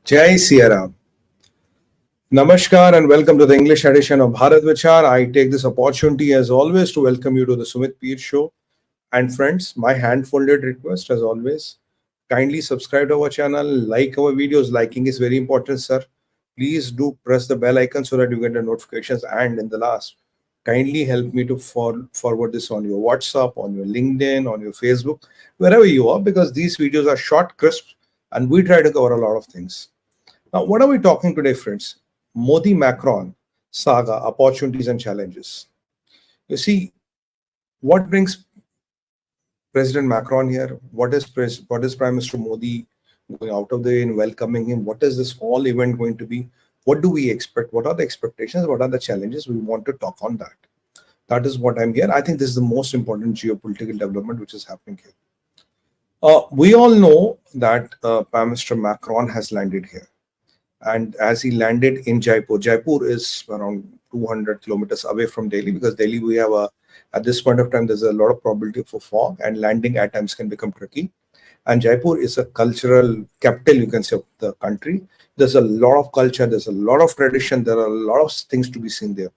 Jai Siaram. Namaskar and welcome to the English edition of Bharat Vichar. I take this opportunity as always to welcome you to the Sumit Peer Show. And friends, my hand-folded request as always, kindly subscribe to our channel, like our videos. Liking is very important, sir. Please do press the bell icon so that you get the notifications. And in the last, kindly help me to forward this on your WhatsApp, on your LinkedIn, on your Facebook, wherever you are, because these videos are short, crisp, and we try to cover a lot of things. Now, what are we talking today, friends? Modi Macron saga, opportunities and challenges. You see, what brings President Macron here? What is Prime Minister Modi going out of the way in welcoming him? What is this whole event going to be? What do we expect? What are the expectations? What are the challenges? We want to talk on that. That is what I'm here. I think this is the most important geopolitical development which is happening here. We all know that Prime Minister Macron has landed here. And as he landed in Jaipur, Jaipur is around 200 kilometers away from Delhi, because Delhi we have at this point of time, there's a lot of probability for fog and landing at times can become tricky. And Jaipur is a cultural capital, you can say, of the country. There's a lot of culture, there's a lot of tradition, there are a lot of things to be seen there.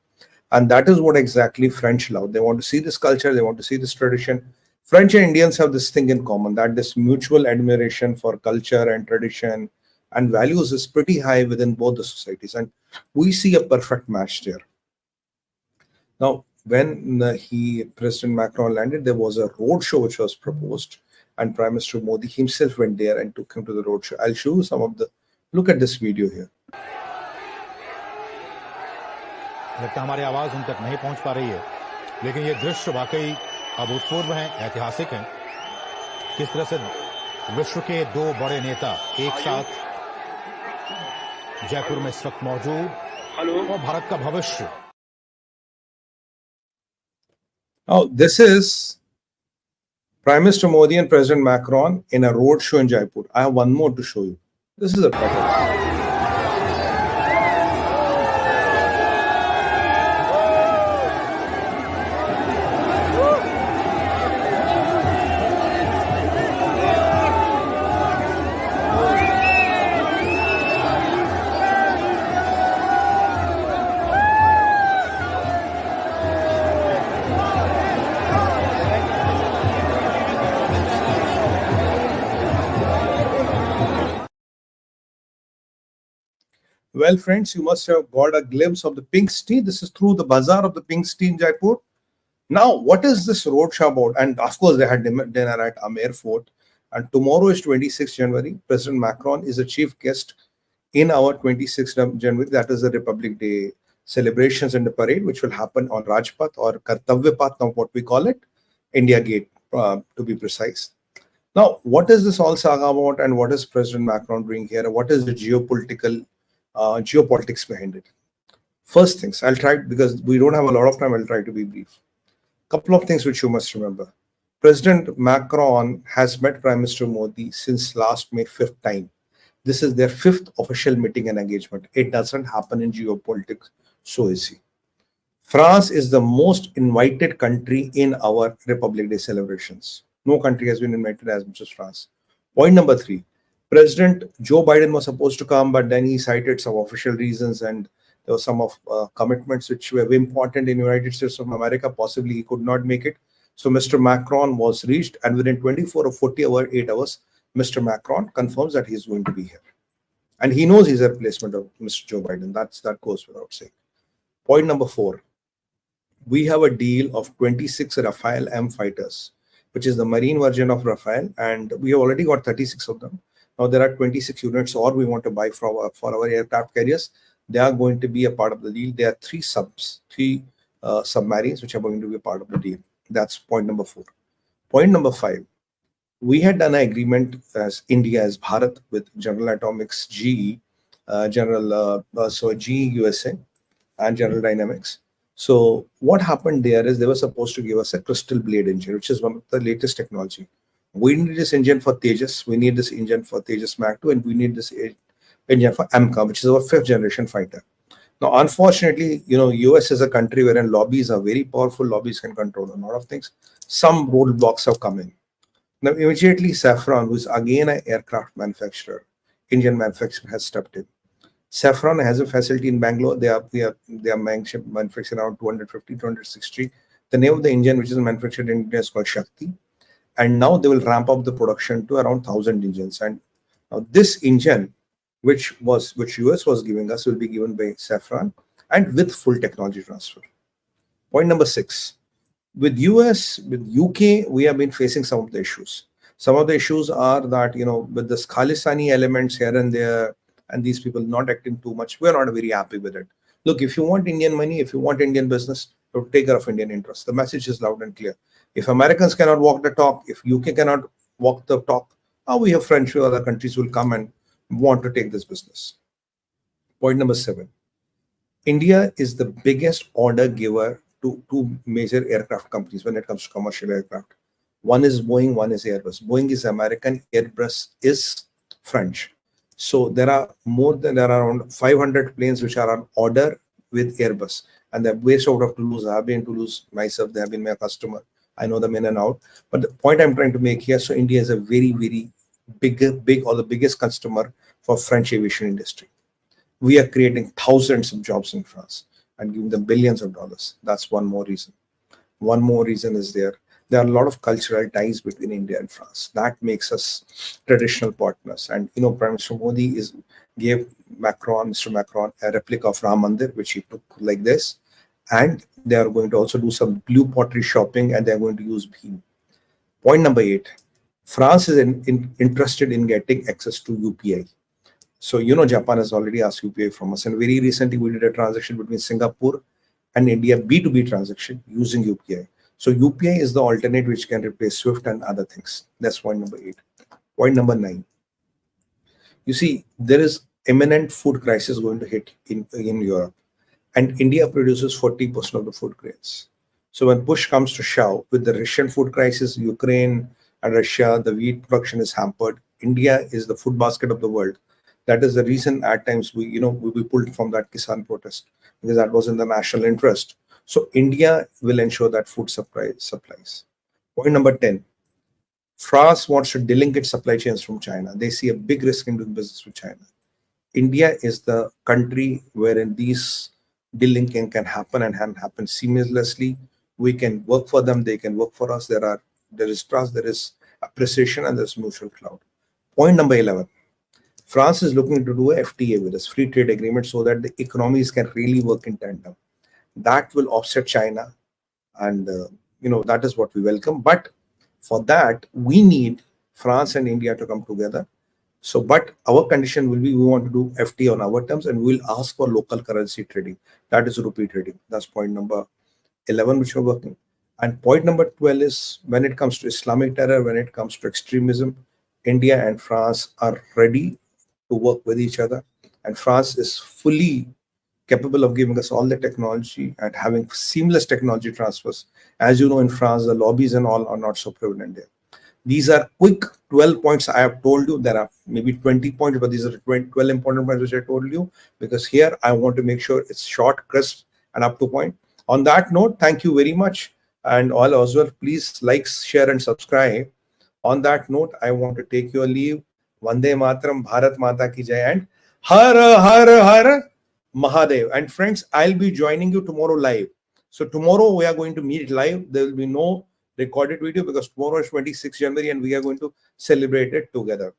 And that is what exactly French love. They want to see this culture, they want to see this tradition. French and Indians have this thing in common, that this mutual admiration for culture and tradition and values is pretty high within both the societies, and we see a perfect match there. Now, when President Macron landed, there was a road show which was proposed, and Prime Minister Modi himself went there and took him to the road show. I'll show you some of the. Look at this video here. लगता हमारी आवाज उन तक नहीं पहुंच पा रही है, लेकिन ये दृश्य वाकई अभूतपूर्व हैं, ऐतिहासिक हैं। किस तरह से विश्व के दो बड़े नेता एक साथ जयपुर में इस वक्त मौजूद और भारत का भविष्य। Now, this is Prime Minister Modi and President Macron in a road show in Jaipur. I have one more to show you. This is a better. Well, friends, you must have got a glimpse of the pink tea. This is through the bazaar of the pink tea in Jaipur. Now, what is this roadshow about? And of course, they had dinner at Amer Fort. And tomorrow is 26th January. President Macron is a chief guest in our 26th January. That is the Republic Day celebrations and the parade, which will happen on Rajpath or Kartavya Path, now what we call it, India Gate, to be precise. Now, what is this all saga about, and what is President Macron doing here? What is the geopolitics behind it? First things, I'll try, because we don't have a lot of time, I'll try to be brief. Couple of things which you must remember. President Macron has met Prime Minister Modi since last May 5th time. This is their 5th official meeting and engagement. It doesn't happen in geopolitics so easy. France is the most invited country in our Republic Day celebrations. No country has been invited as much as France. Point number 3. President Joe Biden was supposed to come, but then he cited some official reasons, and there were some of commitments which were important in the United States of America. Possibly he could not make it. So Mr. Macron was reached, and within 24 or 48 hours, Mr. Macron confirms that he is going to be here. And he knows he's a replacement of Mr. Joe Biden. That goes without saying. Point number 4. We have a deal of 26 Rafale M fighters, which is the marine version of Rafale, and we have already got 36 of them. Now there are 26 units, or we want to buy for our aircraft carriers. They are going to be a part of the deal. There are three submarines which are going to be a part of the deal. That's point number 4. Point number 5. We had done an agreement as India, as Bharat, with General Atomics GE, GE USA and General Dynamics. So what happened there is they were supposed to give us a crystal blade engine, which is one of the latest technology. We need this engine for Tejas, we need this engine for Tejas Mark 2, and we need this engine for AMCA, which is our 5th generation fighter. Now, unfortunately, US is a country wherein lobbies are very powerful. Lobbies can control a lot of things. Some roadblocks have come in. Now, immediately Safran, who is again an aircraft manufacturer, Indian manufacturer has stepped in. Saffron has a facility in Bangalore. They are manufacturing around 250, 260. The name of the engine which is manufactured in India is called Shakti, and now they will ramp up the production to around 1,000 engines. And now this engine, which US was giving us, will be given by Saffron and with full technology transfer. Point number 6. With US, with UK, we have been facing some of the issues. Some of the issues are that, with this Khalistani elements here and there, and these people not acting too much, we're not very happy with it. Look, if you want Indian money, if you want Indian business, take care of Indian interests. The message is loud and clear. If Americans cannot walk the talk, if UK cannot walk the talk, how we have friends with other countries will come and want to take this business. Point number 7. India is the biggest order giver to two major aircraft companies when it comes to commercial aircraft. One is Boeing, one is Airbus. Boeing is American, Airbus is French. So there are around 500 planes which are on order with Airbus, and they're based out of Toulouse. I've been to Toulouse myself. They have been my customer. I know them in and out. But the point I'm trying to make here, so India is a very, very big or the biggest customer for French aviation industry. We are creating thousands of jobs in France and giving them billions of dollars. That's one more reason. One more reason is there are a lot of cultural ties between India and France. That makes us traditional partners. And Prime Minister Modi gave Mr. Macron, a replica of Ram Mandir, which he took like this. And they are going to also do some blue pottery shopping, and they are going to use beam. Point number 8. France is interested in getting access to UPI. So, Japan has already asked UPI from us. And very recently, we did a transaction between Singapore and India, B2B transaction using UPI. So UPI is the alternate which can replace SWIFT and other things. That's point number 8. Point number 9. You see, there is imminent food crisis going to hit in Europe. And India produces 40% of the food grains. So when push comes to shove, with the Russian food crisis, Ukraine and Russia, the wheat production is hampered. India is the food basket of the world. That is the reason at times we pulled from that Kisan protest, because that was in the national interest. So India will ensure that food supplies. Point number 10. France wants to delink its supply chains from China. They see a big risk in doing business with China. India is the country wherein these delinking can happen and happen seamlessly. We can work for them, they can work for us. There is trust, there is appreciation, and there's mutual cloud. Point number 11. France is looking to do a FTA with us, free trade agreement, so that the economies can really work in tandem. That will offset China, and that is what we welcome. But for that, we need France and India to come together. So, but our condition will be, we want to do FTA on our terms, and we'll ask for local currency trading. That is rupee trading. That's point number 11, which we're working. And point number 12 is, when it comes to Islamic terror, when it comes to extremism, India and France are ready to work with each other. And France is fully capable of giving us all the technology and having seamless technology transfers. As you know, in France, the lobbies and all are not so prevalent there. These are quick 12 points I have told you. There are maybe 20 points, but these are 12 important points which I told you, because here I want to make sure it's short, crisp, and up to point. On that note, thank you very much. And all as well, please like, share, and subscribe. On that note, I want to take your leave. Vande Mataram, Bharat Mata Ki Jai, and Har Har Har Mahadev. And friends, I'll be joining you tomorrow live. So tomorrow we are going to meet live. There will be no recorded video, because tomorrow is 26th January and we are going to celebrate it together.